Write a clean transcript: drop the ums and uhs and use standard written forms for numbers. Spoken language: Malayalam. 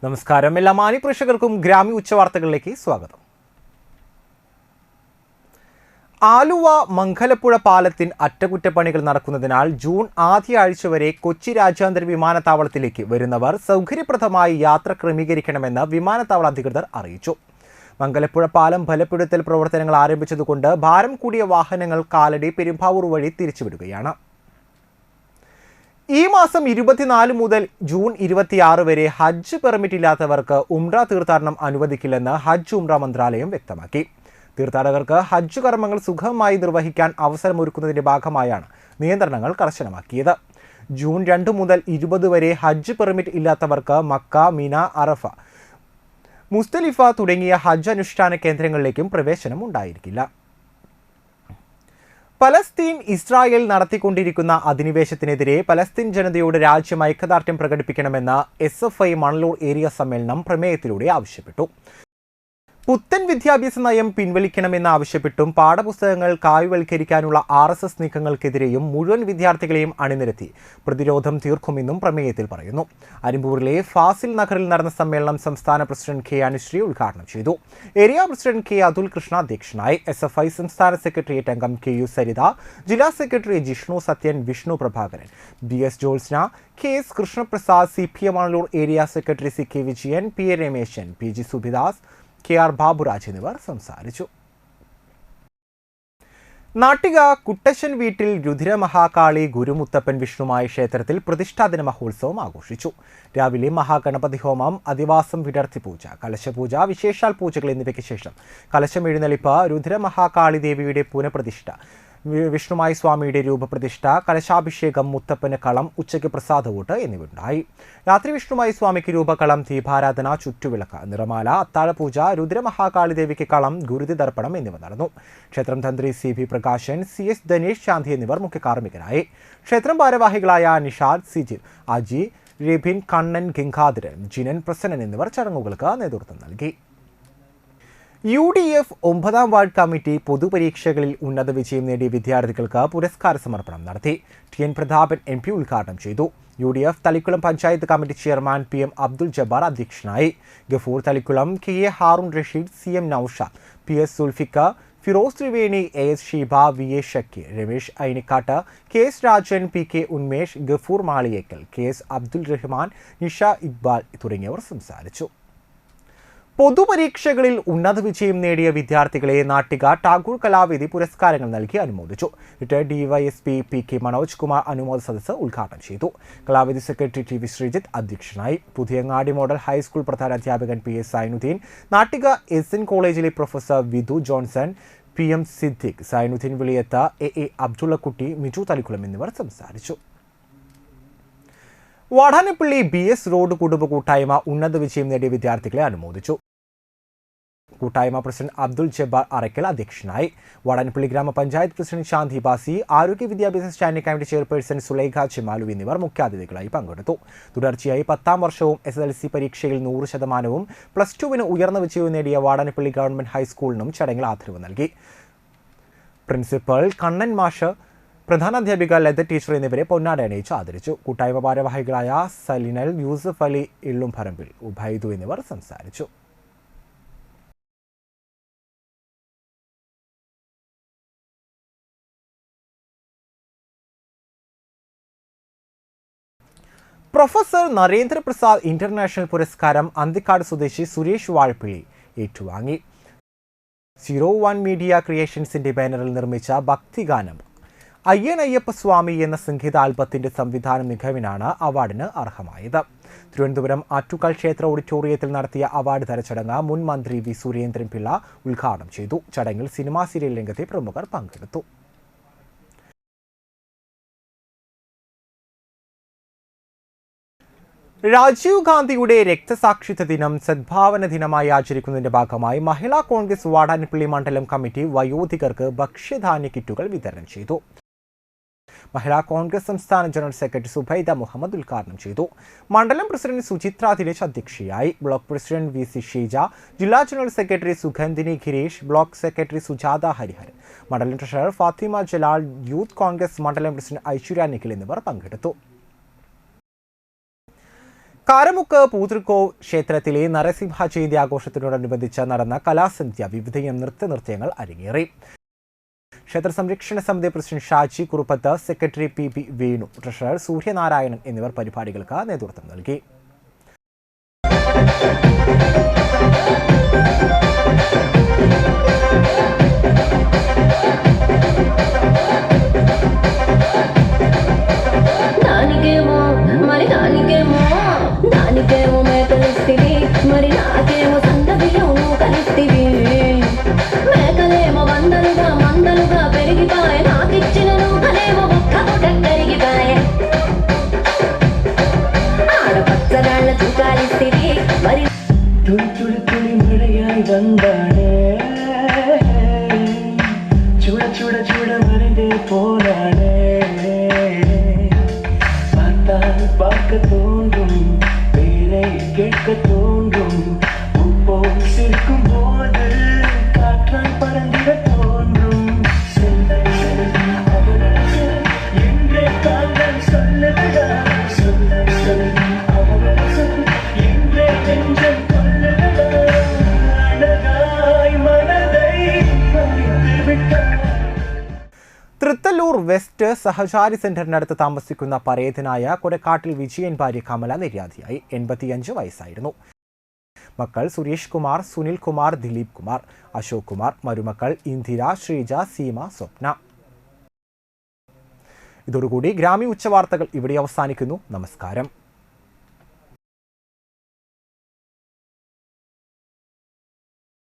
നമസ്കാരം. എല്ലാ മാന്യപ്രേക്ഷകർക്കും ഗ്രാമി ഉച്ചവാർത്തകളിലേക്ക് സ്വാഗതം. ആലുവ മംഗലപ്പുഴ പാലത്തിന് അറ്റകുറ്റപ്പണികൾ നടക്കുന്നതിനാൽ ജൂൺ ആദ്യ ആഴ്ച വരെ കൊച്ചി രാജ്യാന്തര വിമാനത്താവളത്തിലേക്ക് വരുന്നവർ സൗകര്യപ്രദമായി യാത്ര ക്രമീകരിക്കണമെന്ന് വിമാനത്താവള അധികൃതർ അറിയിച്ചു. മംഗലപ്പുഴ പാലം ബലപ്പെടുത്തൽ പ്രവർത്തനങ്ങൾ ആരംഭിച്ചതുകൊണ്ട് ഭാരം കൂടിയ വാഹനങ്ങൾ കാലടി പെരുമ്പാവൂർ വഴി തിരിച്ചുവിടുകയാണ്. ഈ മാസം 24 മുതൽ ജൂൺ 26 വരെ ഹജ്ജ് പെർമിറ്റ് ഇല്ലാത്തവർക്ക് ഉംറ തീർത്ഥാടനം അനുവദിക്കില്ലെന്ന് ഹജ്ജ് ഉംറ മന്ത്രാലയം വ്യക്തമാക്കി. തീർത്ഥാടകർക്ക് ഹജ്ജ് കർമ്മങ്ങൾ സുഗമമായി നിർവഹിക്കാൻ അവസരമൊരുക്കുന്നതിന്റെ ഭാഗമായാണ് നിയന്ത്രണങ്ങൾ കർശനമാക്കിയത്. ജൂൺ 2 മുതൽ 20 വരെ ഹജ്ജ് പെർമിറ്റ് ഇല്ലാത്തവർക്ക് മക്ക, മിന, അറഫ, മുസ്ദലിഫ തുടങ്ങിയ ഹജ്ജ് അനുഷ്ഠാന കേന്ദ്രങ്ങളിലേക്കും പ്രവേശനം ഉണ്ടായിരിക്കില്ല. പലസ്തീൻ ഇസ്രായേൽ നടത്തിക്കൊണ്ടിരിക്കുന്ന അധിനിവേശത്തിനെതിരെ പലസ്തീൻ ജനതയോട് രാജ്യം ഐക്യദാർഢ്യം പ്രകടിപ്പിക്കണമെന്ന് SFI മണലൂർ ഏരിയ സമ്മേളനം പ്രമേയത്തിലൂടെ ആവശ്യപ്പെട്ടു. പുത്തൻ വിദ്യാഭ്യാസ നയം പിൻവലിക്കണമെന്നാവശ്യപ്പെട്ടും പാഠപുസ്തകങ്ങൾ കായ്വൽക്കരിക്കാനുള്ള RSS നീക്കങ്ങൾക്കെതിരെയും മുഴുവൻ വിദ്യാർത്ഥികളെയും അണിനിരത്തി പ്രതിരോധം തീർക്കുമെന്നും പ്രമേയത്തിൽ പറയുന്നു. അരിമ്പൂരിലെ ഫാസിൽ നഗറിൽ നടന്ന സമ്മേളനം സംസ്ഥാന പ്രസിഡന്റ് K അനുശ്രീ ഉദ്ഘാടനം ചെയ്തു. Area president K Athul Krishna അധ്യക്ഷനായി. SFI സംസ്ഥാന സെക്രട്ടേറിയറ്റ് അംഗം KU സരിത, ജില്ലാ secretary Jishnu Sathyan, Vishnu Prabhakaran, BS Jyotsna, KS Krishnaprasad, CPM Manalur area secretary CK Vijayan, PA Rameshan, PG Subidas, KR Baburaj എന്നിവർ സംസാരിച്ചു. നാട്ടിക കുട്ടശ്ശൻ വീട്ടിൽ രുദ്രമഹാകാളി ഗുരുമുത്തപ്പൻ വിഷ്ണുമായ ക്ഷേത്രത്തിൽ പ്രതിഷ്ഠാദിന മഹോത്സവം ആഘോഷിച്ചു. രാവിലെ മഹാഗണപതി ഹോമം, അധിവാസം, വിടർത്തി പൂജ, കലശപൂജ, വിശേഷാൽ പൂജകൾ എന്നിവയ്ക്ക് ശേഷം കലശം എഴുന്നള്ളിപ്പ്, രുദ്രമഹാകാളി ദേവിയുടെ പുനഃപ്രതിഷ്ഠ, വിഷ്ണുമായി സ്വാമിയുടെ രൂപപ്രതിഷ്ഠ, കലശാഭിഷേകം, മുത്തപ്പന് കളം, ഉച്ചയ്ക്ക് പ്രസാദവൂട്ട് എന്നിവയുണ്ടായി. രാത്രി വിഷ്ണുമായി സ്വാമിക്ക് രൂപകളം, ദീപാരാധന, ചുറ്റുവിളക്ക്, നിറമാല, അത്താഴപൂജ, രുദ്രമഹാകാളി ദേവിക്ക് കളം, ഗുരുതി ദർപ്പണം എന്നിവ നടന്നു. ക്ഷേത്രം തന്ത്രി CB പ്രകാശൻ, CS ധനേഷ് ശാന്തി എന്നിവർ മുഖ്യ കാർമ്മികരായി. ക്ഷേത്രം ഭാരവാഹികളായ നിഷാദ്, സിജിൽ, അജി, രബിൻ, കണ്ണൻ, ഗംഗാധരൻ, ജിനൻ, പ്രസന്നൻ എന്നിവർ ചടങ്ങുകൾക്ക് നേതൃത്വം നൽകി. UDF 9ാം വാർഡ് കമ്മിറ്റി പൊതുപരീക്ഷകളിൽ ഉന്നത വിജയം നേടിയ വിദ്യാർത്ഥികൾക്ക് പുരസ്കാര സമർപ്പണം നടത്തി. TN പ്രതാപൻ MP ഉദ്ഘാടനം ചെയ്തു. UDF Thalikkulam panchayat committee chairman PM Abdul Jabbar അധ്യക്ഷനായി. Gafoor Thalikkulam, KA Haroon Rasheed, CM Naushad, PS സുൽഫിക്ക, Firoz Triveni, AS Sheeba, VA Shakir, Ramesh Ainikkat, KS Rajan, PK Unmesh, Gafoor Maliyekkal, KS Abdul Rahman, Nisha Iqbal തുടങ്ങിയവർ സംസാരിച്ചു. പൊതുപരീക്ഷകളിൽ ഉന്നത വിജയം നേടിയ വിദ്യാർത്ഥികളെ നാട്ടിക ടാഗോർ കലാവേദി പുരസ്കാരങ്ങൾ നൽകി അനുമോദിച്ചു. Retired DYSP PK Manoj Kumar അനുമോദ സദസ്സ് ഉദ്ഘാടനം ചെയ്തു. കലാവേദി സെക്രട്ടറി TV ശ്രീജിത്ത് അധ്യക്ഷനായി. പുതിയങ്ങാടി മോഡൽ ഹൈസ്കൂൾ പ്രധാനാധ്യാപകൻ PS സൈനുദ്ദീൻ, നാട്ടിക SN കോളേജിലെ professor Vidhu Johnson, PM Siddique, Sainuddeen Viliyath, AA Abdullakutty, Miju Thalikulam എന്നിവർ സംസാരിച്ചു. വാടാനപ്പള്ളി BS റോഡ് കുടുംബ കൂട്ടായ്മ ഉന്നത വിജയം നേടിയ വിദ്യാർത്ഥികളെ അനുമോദിച്ചു. കൂട്ടായ്മ പ്രസിഡന്റ് അബ്ദുൽ ജബ്ബാർ അറയ്ക്കൽ അധ്യക്ഷനായി. വാടാനപ്പള്ളി ഗ്രാമപഞ്ചായത്ത് പ്രസിഡന്റ് ശാന്തി ബാസി, ആരോഗ്യ വിദ്യാഭ്യാസ സ്റ്റാൻഡിംഗ് കമ്മിറ്റി ചെയർപേഴ്സൺ സുലൈഖ ചെമാലു എന്നിവർ മുഖ്യാതിഥികളായി പങ്കെടുത്തു. തുടർച്ചയായി 10ാം വർഷവും SSLC പരീക്ഷയിൽ 100%വും +2 ഉയർന്ന വിജയവും നേടിയ വാടാനപ്പള്ളി ഗവൺമെന്റ് ഹൈസ്കൂളിനും ചടങ്ങിൽ ആദരവ് നൽകി. പ്രിൻസിപ്പൽ കണ്ണൻ മാഷ്, പ്രധാനാധ്യാപിക ലത ടീച്ചർ എന്നിവരെ പൊന്നാട അണിയിച്ച് ആദരിച്ചു. കൂട്ടായ്മ ഭാരവാഹികളായ സലിനൽ, യൂസഫ് അലി, ഇള്ളുംപറമ്പിൽ, ഉബൈദു എന്നിവർ സംസാരിച്ചു. പ്രൊഫസർ നരേന്ദ്രപ്രസാദ് ഇന്റർനാഷണൽ പുരസ്കാരം അന്തിക്കാട് സ്വദേശി സുരേഷ് വാഴപ്പിള്ളി ഏറ്റുവാങ്ങി. 01 മീഡിയ ക്രിയേഷൻസിന്റെ ബാനറിൽ നിർമ്മിച്ച ഭക്തിഗാനം അയ്യനയ്യപ്പ സ്വാമി എന്ന സംഗീത ആൽബത്തിന്റെ സംവിധാന മികവിനാണ് അവാർഡിന് അർഹമായത്. തിരുവനന്തപുരം ആറ്റുകാൽ ക്ഷേത്ര ഓഡിറ്റോറിയത്തിൽ നടത്തിയ അവാർഡ് തര ചടങ്ങ് മുൻ മന്ത്രി V സുരേന്ദ്രൻ പിള്ള ഉദ്ഘാടനം ചെയ്തു. ചടങ്ങിൽ സിനിമാ സീരിയൽ രംഗത്തെ പ്രമുഖർ പങ്കെടുത്തു. രാജീവ് ഗാന്ധിയുടെ രക്തസാക്ഷിത്വ ദിനം സദ്ഭാവന ദിനമായി ആചരിക്കുന്നതിന്റെ ഭാഗമായി മഹിളാ കോൺഗ്രസ് വാടാനപ്പള്ളി മണ്ഡലം കമ്മിറ്റി വയോധികർക്ക് ഭക്ഷ്യധാന്യ കിറ്റുകൾ വിതരണം ചെയ്തു. മഹിളാ കോൺഗ്രസ് സംസ്ഥാന ജനറൽ സെക്രട്ടറി സുബൈദ മുഹമ്മദ് ഉദ്ഘാടനം ചെയ്തു. മണ്ഡലം പ്രസിഡന്റ് സുചിത്ര ദിനേശ് അധ്യക്ഷയായി. ബ്ലോക്ക് പ്രസിഡന്റ് VC ഷീജ, ജില്ലാ general secretary സുഗന്ധിനി Girish, block secretary Sujatha Hariharan, മണ്ഡലം ട്രഷറർ ഫാത്തിമ ജലാൽ, യൂത്ത് കോൺഗ്രസ് മണ്ഡലം പ്രസിഡന്റ് ഐശ്വര്യ നിഖിൽ എന്നിവർ പങ്കെടുത്തു. കാരമുക്ക് പൂതൃക്കോവ് ക്ഷേത്രത്തിലെ നരസിംഹ ജയന്തി ആഘോഷത്തിനോടനുബന്ധിച്ച് നടന്ന കലാസന്ധ്യ വിവിധ നൃത്യങ്ങൾ അരങ്ങേറി. ക്ഷേത്ര സംരക്ഷണ സമിതി president Shaji Kuruppath, secretary PB Venu, treasurer Suryanarayanan എന്നിവർ പരിപാടികൾക്ക് നേതൃത്വം നൽകി. തൃത്തല്ലൂർ വെസ്റ്റ് സഹചാരി സെന്ററിനടുത്ത് താമസിക്കുന്ന പരേതനായ കൊടക്കാട്ടിൽ വിജയൻ ഭാര്യ കമല നിര്യാതയായി. 85 വയസ്സായിരുന്നു. മക്കൾ സുരേഷ് കുമാർ, സുനിൽ കുമാർ, ദിലീപ് കുമാർ, അശോക് കുമാർ, മരുമക്കൾ ഇന്ദിര, ശ്രീജ, സീമ, സ്വപ്ന. ഇതോടുകൂടി ഗ്രാമീയ ഉച്ചവാർത്തകൾ ഇവിടെ അവസാനിക്കുന്നു. നമസ്കാരം.